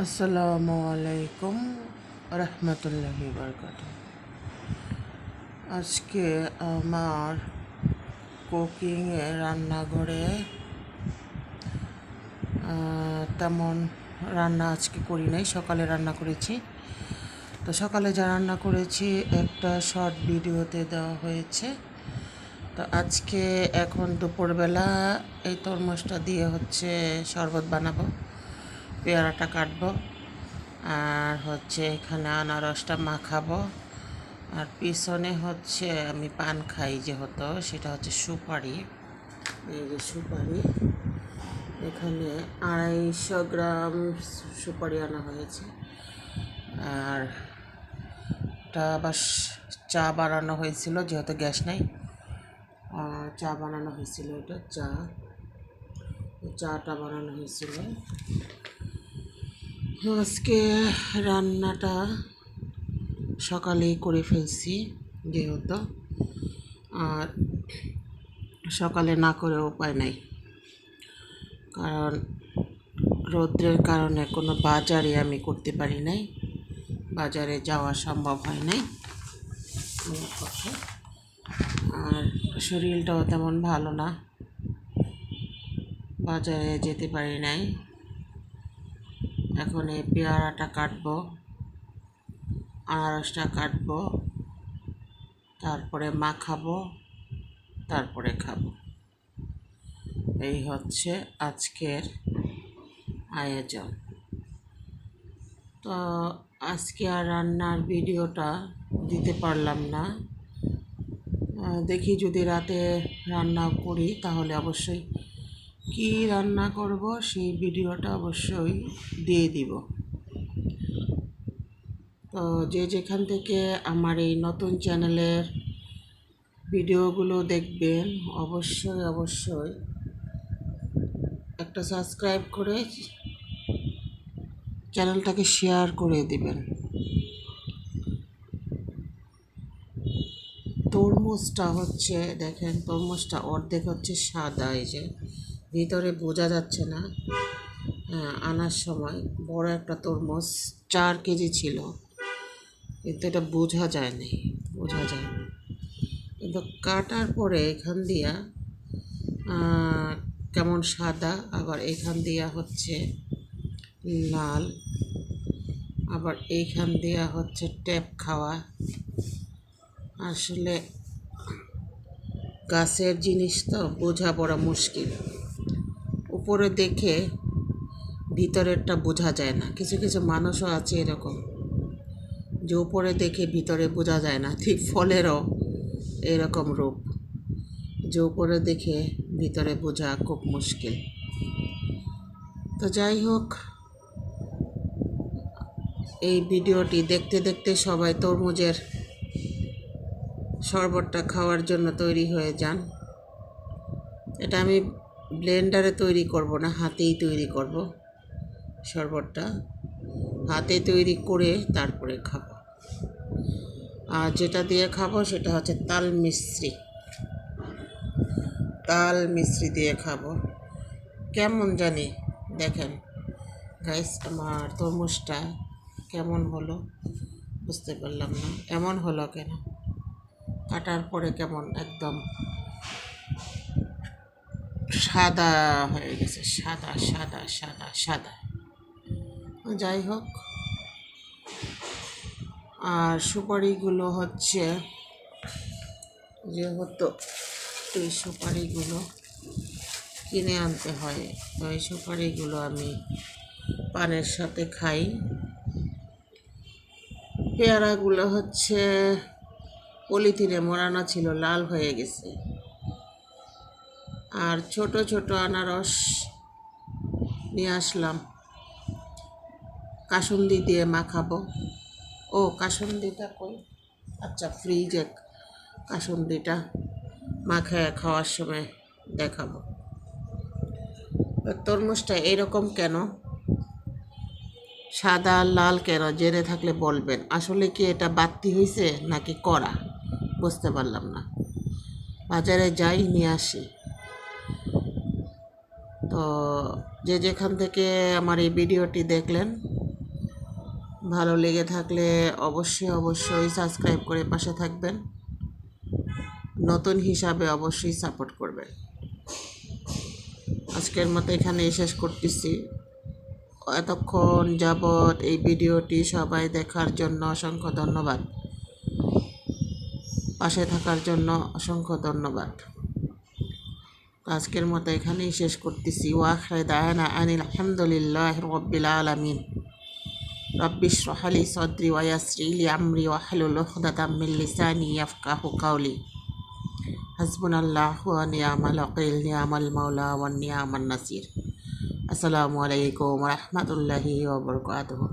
আসসালামু আলাইকুম রহমতুল্লাহি বারকাতুহু। আজকে আমার কুকিংয়ে রান্নাঘরে তেমন রান্না আজকে করি নাই, সকালে রান্না করেছি। তো সকালে যা রান্না করেছি একটা শর্ট ভিডিওতে দেওয়া হয়েছে। তো আজকে এখন দুপুরবেলা এই তরমুজটা দিয়ে শরবত বানাবো, পেয়ারাটা কাটবো, আর এখানে আনারসটা মাখাবো, আর পিছনে আমি পান খাই যেহেতু, সেটা সুপারি। এই যে সুপারি, এখানে 250 গ্রাম সুপারি আনা হয়েছে। আর এটা আবার চা বানানো হয়েছিল, যেহেতু গ্যাস নাই, চা বানানো হয়েছিল। এটা চাটা বানানো হয়েছিল। আজকে রান্নাটা সকালেই করে ফেলছি যেহেতু, আর সকালে না করে উপায় নাই, কারণ রৌদ্রের কারণে কোনো বাজারে আমি করতে পারি নাই, বাজারে যাওয়া সম্ভব হয় নাই আমার পক্ষে। আর শরীরটাও তেমন ভালো না, বাজারে যেতে পারি নাই। এখন এই পেয়ারাটা কাটবো, আনারসটা কাটবো, তারপরে মাখাবো, তারপরে খাবো। এই আজকের আয়োজন। তো আজকে আর রান্নার ভিডিওটা দিতে পারলাম না। দেখি যদি রাতে রান্না করি তাহলে অবশ্যই কি রান্না করব সেই ভিডিওটা অবশ্যই দিয়ে দিব। তো যে যেখান থেকে আমার এই নতুন চ্যানেলের ভিডিওগুলো দেখবেন, অবশ্যই একটা সাবস্ক্রাইব করে চ্যানেলটাকে শেয়ার করে দিবেন। তরমুজটা দেখেন, তরমুজটা অর্ধেক সাদা, এই যে ভিতরে বোঝা যাচ্ছে না। আনার সময় বড় একটা তরমুজ 4 কেজি ছিল, কিন্তু এটা বোঝা যায় না, কিন্তু কাটার পরে এখান দিয়া কেমন সাদা, আবার এখান দিয়া লাল, আবার এইখান দিয়া ট্যাপ খাওয়া। আসলে গাছের জিনিস তো বোঝা বড় মুশকিল। উপরে দেখে ভিতরেরটা বোঝা যায় না। কিছু কিছু মানুষও আছে এরকম, যে উপরে দেখে ভিতরে বোঝা যায় না। ঠিক ফলেরও এরকম রূপ, যে উপরে দেখে ভিতরে বোঝা খুব মুশকিল। তো যাই হোক, এই ভিডিওটি দেখতে দেখতে সবাই তরমুজের শরবতটা খাওয়ার জন্য তৈরি হয়ে যান। এটা আমি ব্লেন্ডারে তৈরি করব না, হাতেই তৈরি করব। শরবতটা হাতে তৈরি করে তারপরে খাবো। আর যেটা দিয়ে খাবো সেটা তাল মিশ্রি দিয়ে খাবো। কেমন জানি, দেখেন গাইস, আমার তরমুজটা কেমন হলো বুঝতে পারলাম না। এমন হলো কেন? কাটার পরে কেমন একদম সাদা হয়ে গেছে, সাদা সাদা সাদা সাদা। যাই হোক, আর সুপারিগুলো যেহেতু এই সুপারিগুলো কিনে আনতে হয়, তো এই সুপারিগুলো আমি পানের সাথে খাই। পেয়ারাগুলো পলিথিনে মোড়ানো ছিল, লাল হয়ে গেছে। আর ছোট ছোট আনারস নিয়ে আসলাম, কাসুন্দি দিয়ে মাখাবো। ও, কাসুন্দিটা কই? আচ্ছা, ফ্রিজে কাসুন্দিটা মাখায় খাওয়ার সময় দেখাবো। তরমুজটা এরকম কেন, সাদা লাল কেন, জেনে থাকলে বলবেন। আসলে কি এটা বাতি হয়েছে নাকি কড়া, বুঝতে পারলাম না। বাজারে যাই, নিয়ে আসি। তো যে যেখান থেকে আমার এই ভিডিওটি দেখলেন, ভালো লেগে থাকলে অবশ্যই সাবস্ক্রাইব করে পাশে থাকবেন। নতুন হিসাবে অবশ্যই সাপোর্ট করবেন। আজকের মতো এখানেই শেষ করতেছি। এতক্ষণ যাবৎ এই ভিডিওটি সবাই দেখার জন্য অসংখ্য ধন্যবাদ। পাশে থাকার জন্য অসংখ্য ধন্যবাদ। আজকের মতো এখানেই শেষ করতেছি। ওয়াখিরু দাওয়ানা আনিল হামদুলিল্লাহি রাব্বিল আলামিন। রব্বি ইশরাহ লি সাদরি ওয়া ইয়াসসির লি আমরি ওয়াহলুল উকদাতাম মিন লিসানি ইয়াফকাহু কাওলি। হাসবুনাল্লাহু ওয়া নি'মাল ওয়াকিল, নি'মাল মাওলা ওয়া নি'মান নাসির। আসসালামু আলাইকুম ওয়া রাহমাতুল্লাহি ওয়া বারাকাতুহু।